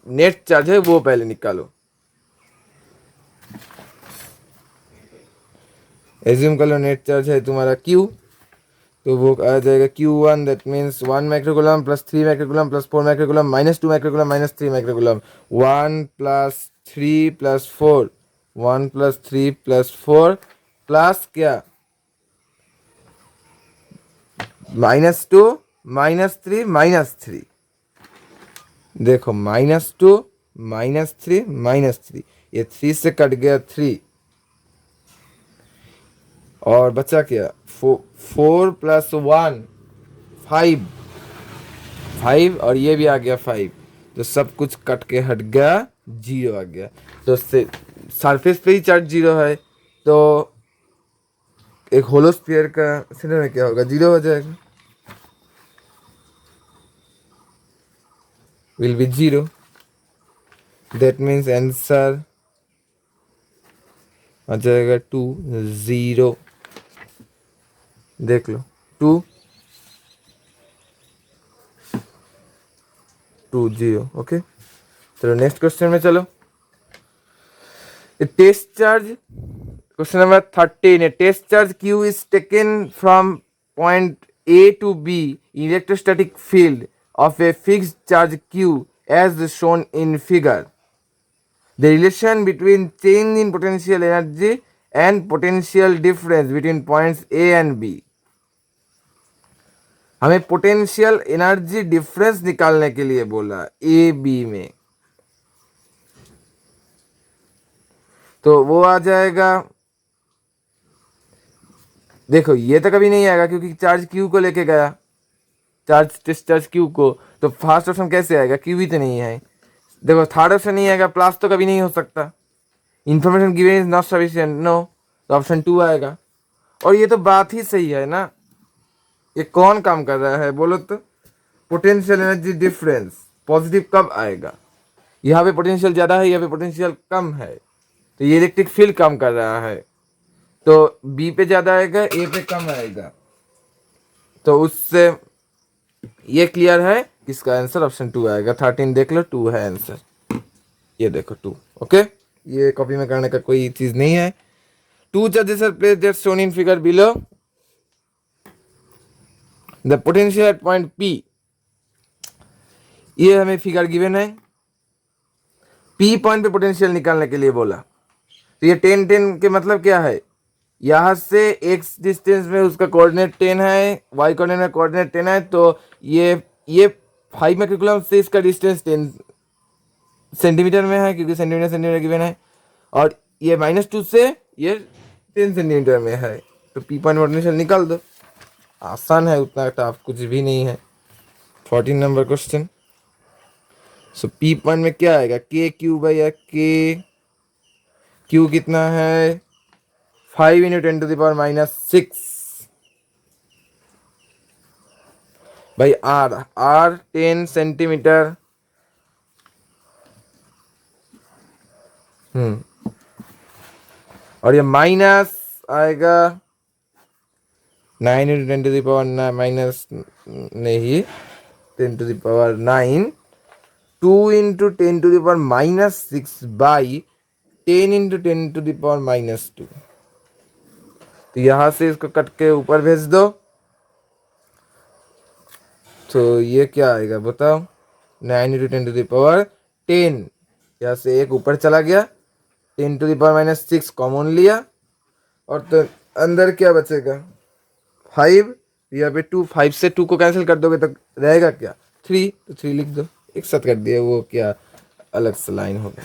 Speaker 1: नेट चार्ज है वो पहले निकालो। एज्यूम कर लो नेट चार्ज है तुम्हारा Q, तो वो आ जाएगा Q1, that means 1 microcoulomb plus 3 microcoulomb plus 4 microcoulomb -2 microcoulomb minus 3 microcoulomb, 1 + 3 + 4, 1 + 3 + 4 plus क्या -2 -3 -3, देखो -2 -3 -3, ये 3 से कट गया 3, और बचा क्या 4 + 1 5 5, और ये भी आ गया 5, तो सब कुछ कट के हट गया, 0 आ गया। तो सरफेस पे ही चार्ज 0 है, तो एक होलो स्फीयर का सेंटर में क्या होगा, 0 हो जाएगा, will be 0, that means answer आ जाएगा 2 0, देख लो 2 2 0। ओके चलो नेक्स्ट क्वेश्चन में चलो। Test charge, question number 13, test charge Q is taken from point A to B in electrostatic field of a fixed charge Q as shown in figure. The relation between change in potential energy and potential difference between points A and B. हमें पोटेंशियल एनर्जी डिफरेंस निकालने के लिए बोला ए बी में, तो वो आ जाएगा, देखो ये तो कभी नहीं आएगा क्योंकि चार्ज Q को लेके गया, टेस्ट चार्ज Q को, तो फर्स्ट ऑप्शन कैसे आएगा, Q भी तो नहीं है। देखो थर्ड ऑप्शन नहीं आएगा, प्लस तो कभी नहीं हो सकता, information given is not sufficient, no, तो ऑप्शन 2 आएगा। और ये तो बात ही सही है ना, ये कौन काम कर रहा है बोलो तो, पोटेंशियल एनर्जी डिफरेंस पॉजिटिव कब आएगा, यहाँ पे पोटेंशियल ज़्यादा है, यहाँ पे पोटेंशियल कम है, तो ये इलेक्ट्रिक फील्ड काम कर रहा है, तो बी पे ज़्यादा आएगा, ए पे कम आएगा, तो उससे ये क्लियर है, इसका आंसर ऑप्शन 2 आएगा। 13 देख लो, 2 है आंसर। ये देखो 2। ओके, ये कॉपी में करने का कोई चीज नहीं है। 2 charges are placed that shown in figure below. The potential at point P, ये हमें फिगर गिवन है। P पॉइंट पे पोटेंशियल निकालने के लिए बोला। तो ये 10 10 के मतलब क्या है, यहाँ से x डिस्टेंस में उसका कोऑर्डिनेट 10 है, y कोऑर्डिनेट में कोऑर्डिनेट 10 है, तो ये 5 माइक्रोकूलम से इसका डिस्टेंस 10 सेंटीमीटर में है, क्योंकि सेंटीमीटर सेंटीमीटर गिवन है, और ये -2 से ये 10 सेंटीमीटर में है। तो P पॉइंट पोटेंशियल निकाल दो, आसान है, उतना टफ कुछ भी नहीं है। 14 नंबर क्वेश्चन। सो P पॉइंट में क्या आएगा, के क्यू बाई के, क्यू कितना है 5 × 10⁻⁻6 भाई, आर 10 सेंटीमीटर। और ये माइनस आएगा 9 × 10⁻⁻, नहीं 10⁻9, 2 × 10⁻6 बाई 10 × 10⁻²। तो यहां से इसको कट के ऊपर भेज दो, तो ये क्या आएगा बताओ, 9 × 10⁻10, यहाँ से एक ऊपर चला गया, 10⁻6 कॉमन लिया, और तो अंदर क्या बचेगा 5, यहाँ पे 2, 5 से 2 को कैंसिल कर दोगे तो रहेगा क्या 3, तो 3 लिख दो, एक साथ कर दिया, वो क्या अलग से लाइन हो गया।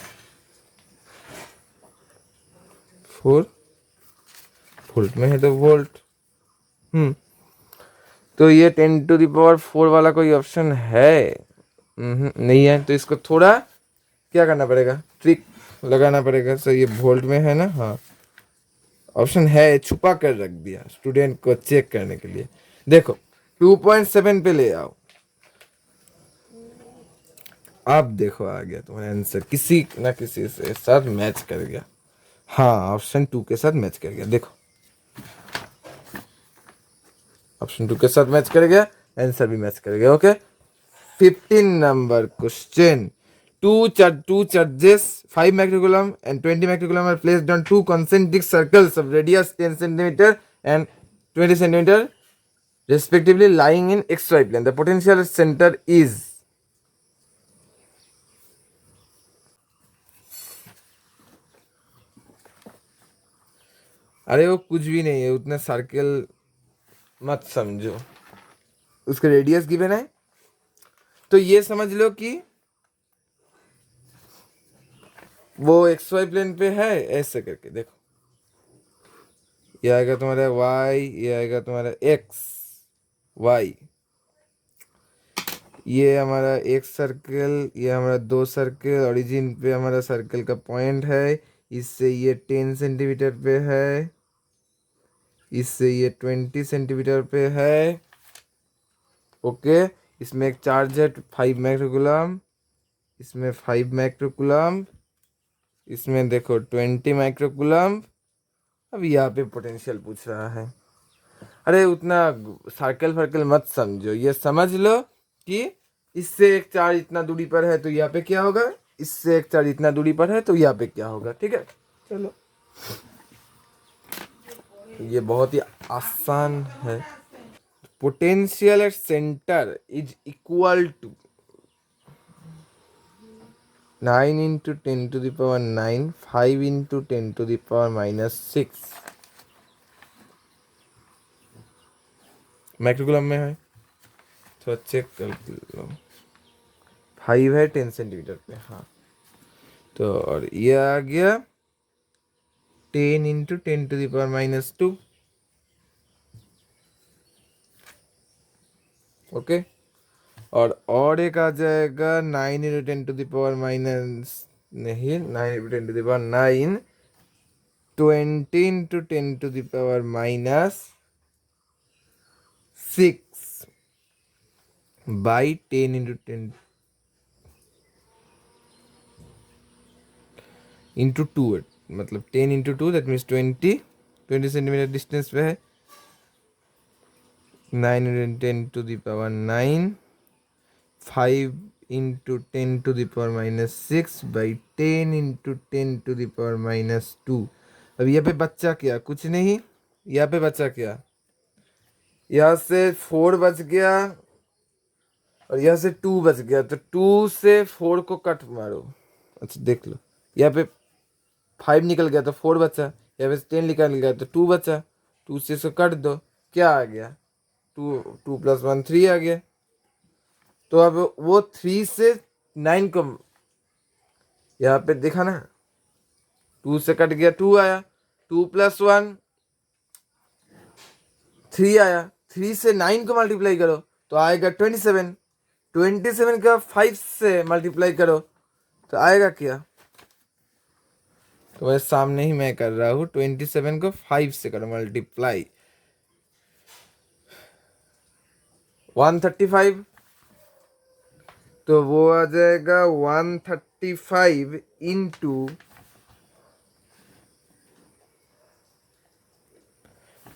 Speaker 1: 4 वोल्ट में है तो वोल्ट। तो ये 10⁻4 वाला कोई ऑप्शन है नहीं है, तो इसको थोड़ा क्या करना पड़ेगा, ट्रिक लगाना पड़ेगा। सो ये वोल्ट में है ना, हाँ ऑप्शन है, छुपा कर रख दिया स्टूडेंट को चेक करने के लिए। देखो 2.7 पे ले आओ, अब देखो आ गया तुम्हारा आंसर, किसी ना किसी से साथ मैच कर गया। हाँ, ऑप्शन 2 के साथ मैच कर गया। देखो ऑप्शन 2 के साथ मैच कर गया, आंसर भी मैच कर गया। Okay, 15 number question. Two charges 5 microcoulomb and 20 microcoulomb are placed on two concentric circles of radius 10 centimeter and 20 centimeter respectively, lying in xy plane. The potential center is, अरे वो कुछ भी नहीं है, उतना सर्कल मत समझो, उसका रेडियस गिवन है, तो ये समझ लो कि वो एक्स वाई प्लेन पे है, ऐसे करके देखो, ये आएगा तुम्हारा y, ये आएगा तुम्हारा x y, ये हमारा एक सर्कल, ये हमारा 2 सर्कल, ओरिजिन पे हमारा सर्कल का पॉइंट है, इससे ये 10 सेंटीमीटर पे है, इससे ये 20 सेंटीमीटर पे है। ओके, इसमें एक चार्ज है 5 माइक्रोकूलम, इसमें 5 माइक्रोकूलम, इसमें देखो 20 माइक्रोकूलम। अब यहाँ पे पोटेंशियल पूछ रहा है, अरे उतना सर्कल फर्कल मत समझो, ये समझ लो कि इससे एक चार्ज इतना दूरी पर है तो यहाँ पे क्या होगा, इससे एक चार्ज इतना दूरी पर है तो यहाँ पे क्या होगा। ठीक है, चलो ये बहुत ही आसान है। Potential at centre is equal to 9 × 10⁻9, 5 × 10⁻6 microcoulomb में है, तो चेक कर लो, 5 है 10 सेंटीमीटर पे। हाँ, तो और ये आ गया 10 × 10⁻²। ओके, और एक आ जाएगा 9 × 10⁻, नहीं 9 × 10⁻9, 20 × 10⁻6 बाई 10 × 10 × 2, मतलब 10 × 2, दैट मीन्स 20 सेंटीमीटर डिस्टेंस पे है। 9 5 into 10 to the power minus 6 by 10 into 10 to the power minus 2। अब यहाँ पे बच्चा क्या, कुछ नहीं, यहाँ पे बच्चा क्या, यहाँ से 4 बच गया और यहाँ से 2 बच गया, तो 2 से 4 को कट मारो। अच्छा देख लो, यहाँ पे 5 निकल गया तो 4 बचा, यहाँ पे 10 निकल गया तो 2 बचा, 2 से इसको कट दो, क्या आ गया, 2 + 1 3 आ गया। तो अब वो 3 से 9 को यहाँ पे देखा ना, 2 से कट गया 2 आया, 2 + 1 3 आया, 3 से 9 को मल्टीप्लाई करो तो आएगा 27, 27 का 5 से मल्टीप्लाई करो तो आएगा क्या, तो वैसे सामने ही मैं कर रहा हूँ, 27 को 5 से करो मल्टीप्लाई, 135, तो वो आ जाएगा 135 इंटू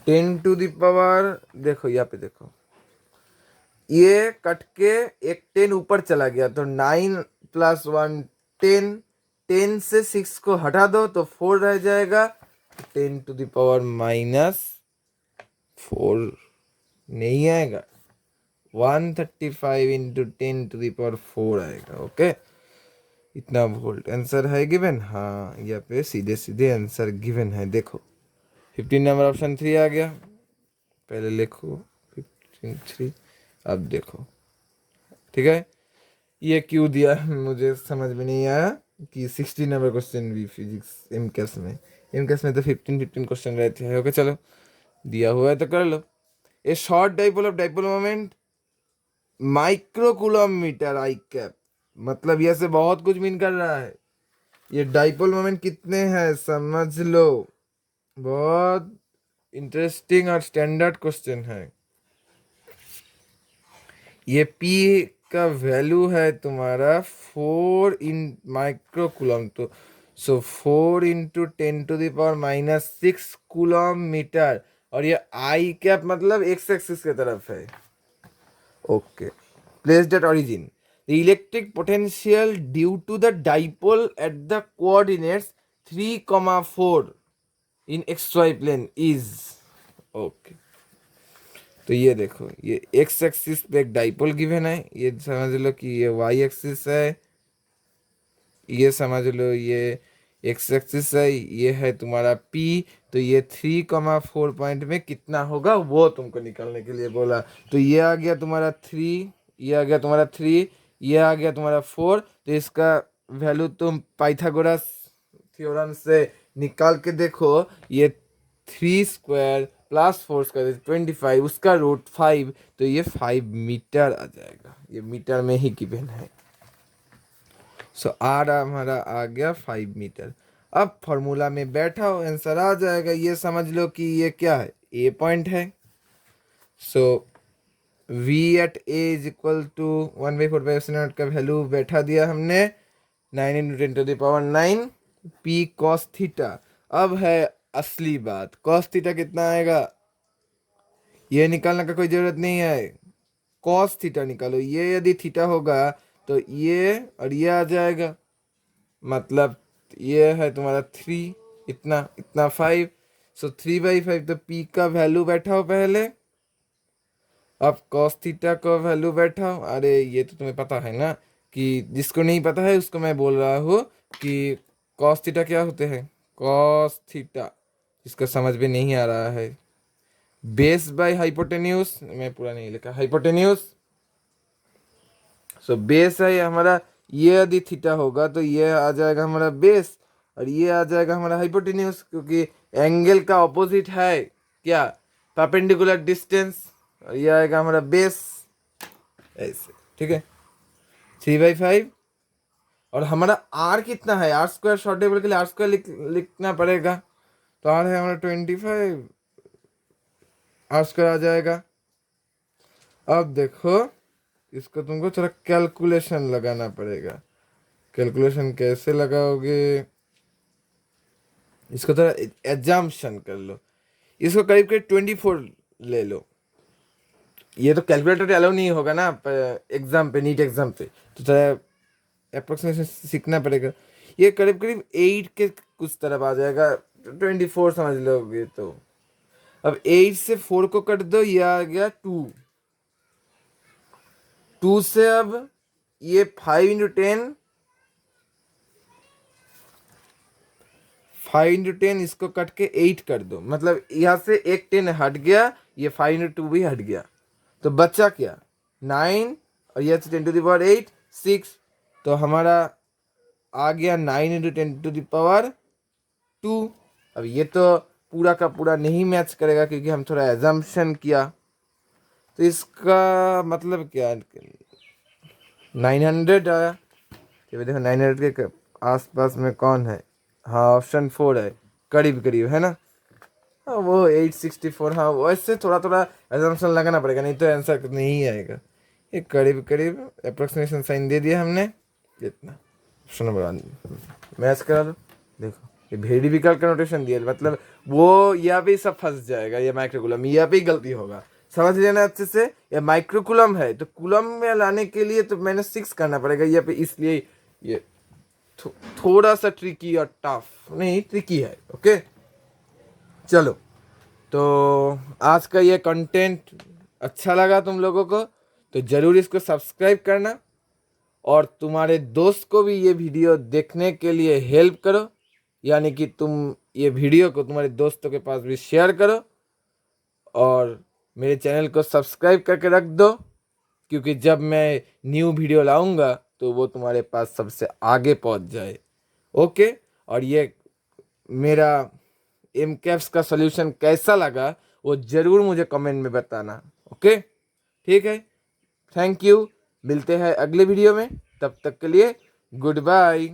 Speaker 1: 10 टू द पावर, देखो यहाँ पे देखो, ये कट के एक 10 ऊपर चला गया तो 9 + 1 10, 10 से 6 को हटा दो तो 4 रह जाएगा, 10 टू द पावर माइनस 4 नहीं आएगा, 135 इंटू 10 टू द पावर 4 आएगा। ओके, इतना वोल्ट आंसर है गिवन। हाँ, यहाँ पे सीधे सीधे आंसर गिवन है। देखो 15 नंबर ऑप्शन 3 आ गया, पहले लिखो 15 3, अब देखो, ठीक है। ये क्यों दिया मुझे समझ में नहीं आया कि 16 नंबर क्वेश्चन भी फिजिक्स एमकेएस में तो 15 क्वेश्चन रहते हैं। ओके चलो, दिया हुआ है तो कर लो। A short dipole of dipole moment micro coulomb meter I cap, मतलब ये से बहुत कुछ मीन कर रहा है। ये डाइपोल मोमेंट कितने हैं समझ लो, बहुत इंटरेस्टिंग और स्टैंडर्ड क्वेश्चन है। ये P का वैल्यू है तुम्हारा 4 इन माइक्रो कूलम, तो 4 into 10 to the power minus 6 coulomb metre, और ये आई कैप मतलब एक्स एक्सिस की तरफ है। Okay, placed at origin, the electric potential due to the dipole at the coordinates 3, 4 in xy plane is, okay, तो ये देखो, ये एक्स एक्सिस पे एक डाइपोल गिवन है, ये समझ लो कि ये वाई एक्सिस है, ये समझ लो ये एक्स एक्सिस है, ये है तुम्हारा पी, तो ये 3, 4 पॉइंट में कितना होगा वो तुमको निकालने के लिए बोला। तो ये आ गया तुम्हारा 3, ये आ गया तुम्हारा 3, ये आ गया तुम्हारा 4, तो इसका वैल्यू तुम पाइथागोरस थ्योरम से निकाल के देखो, ये 3² + 4² 25, उसका √5, तो ये 5 मीटर आ जाएगा, ये मीटर में ही गिवन है। सो आर हमारा आ गया 5 मीटर। अब फॉर्मूला में बैठा हो आंसर आ जाएगा। ये समझ लो कि ये क्या है, ए पॉइंट है। So V at A is equal to 1/4 का वैल्यू बैठा दिया हमने, 9 into 10 to the power 9 P cos theta. अब है असली बात, cos थीटा कितना आएगा, ये निकालने का कोई जरूरत नहीं है, cos थीटा निकालो। ये यदि थीटा होगा तो ये और ये आ जाएगा, मतलब ये है तुम्हारा 3, इतना इतना 5, सो 3/5, तो P का वैल्यू बैठाओ पहले, अब cos थीटा का वैल्यू बैठाओ। अरे ये तो तुम्हें पता है ना, कि जिसको नहीं पता है उसको मैं बोल रहा हूँ कि cos थीटा क्या होते हैं। cos थीटा, जिसका समझ में नहीं आ रहा है, बेस बाय हाइपोटेन्यूज, मैं पूरा नहीं लिखा, हाइपोटेन्यूज। सो बेस है हमारा, ये यदि थीटा होगा तो ये आ जाएगा हमारा बेस, और ये आ जाएगा हमारा हाइपोटेन्यूज, क्योंकि एंगल का ऑपोजिट है क्या, परपेंडिकुलर डिस्टेंस, और ये आएगा हमारा बेस, ऐसे, ठीक है। 3/5, और हमारा आर कितना है, r² शॉर्ट टेबल के लिए r² लिखना पड़ेगा, तो आर है हमारा 25, r² आ जाएगा। अब देखो इसको तुमको थोड़ा कैलकुलेशन लगाना पड़ेगा। कैलकुलेशन कैसे लगाओगे, इसको थोड़ा एजम्पशन कर लो, इसको करीब करीब 24 ले लो, ये तो कैलकुलेटर अलाउ नहीं होगा ना एग्जाम पे, नीट एग्जाम पे, तो थोड़ा अप्रोक्सीमेशन सीखना पड़ेगा। ये करीब करीब 8 के कुछ तरफ आ जाएगा, 24 समझ लोगे तो। अब 8 से 4 को कट दो, ये आ गया 2। 2 से अब ये 5 इंटू 10, 5 इंटू 10 इसको कट के 8 कर दो, मतलब यहाँ से एक 10 हट गया, ये 5 इंटू 2 भी हट गया, तो बचा क्या 9, और ये 10⁸ 6, तो हमारा आ गया 9 इंटू 10⁻²। अब ये तो पूरा का पूरा नहीं मैच करेगा क्योंकि हम थोड़ा एजम्पशन किया, तो इसका मतलब क्या 900 आया। तो देखो 900 के आसपास में कौन है, हाँ ऑप्शन 4 है, करीब करीब है ना। हाँ वो 864, हाँ वैसे थोड़ा थोड़ा एजम्पशन लगाना पड़ेगा, नहीं तो आंसर नहीं आएगा। ये करीब करीब अप्रोक्सीमेशन साइन दे दिया हमने, कितना ऑप्शन नंबर मैच करा दो। देखो ये वेरी डिफिकल्ट का नोटेशन दिया, मतलब वो यहाँ पे सब फंस जाएगा, ये माइक्रोकुलम यहाँ पे ही गलती होगा, समझ लेना अच्छे से। ये माइक्रोकुलम है तो कुलम में लाने के लिए तो -6 करना पड़ेगा यहाँ पे, इसलिए ये थोड़ा सा ट्रिकी और टफ नहीं, ट्रिकी है। ओके चलो, तो आज का ये कंटेंट अच्छा लगा तुम लोगों को तो ज़रूर इसको सब्सक्राइब करना, और तुम्हारे दोस्त को भी ये वीडियो देखने के लिए हेल्प करो, यानी कि तुम ये वीडियो को तुम्हारे दोस्तों के पास भी शेयर करो, और मेरे चैनल को सब्सक्राइब करके रख दो, क्योंकि जब मैं न्यू वीडियो लाऊंगा तो वो तुम्हारे पास सबसे आगे पहुंच जाए। ओके, और ये मेरा एमकैप्स का सॉल्यूशन कैसा लगा वो ज़रूर मुझे कमेंट में बताना। ओके ठीक है, थैंक यू, मिलते हैं अगले वीडियो में, तब तक के लिए गुड बाय।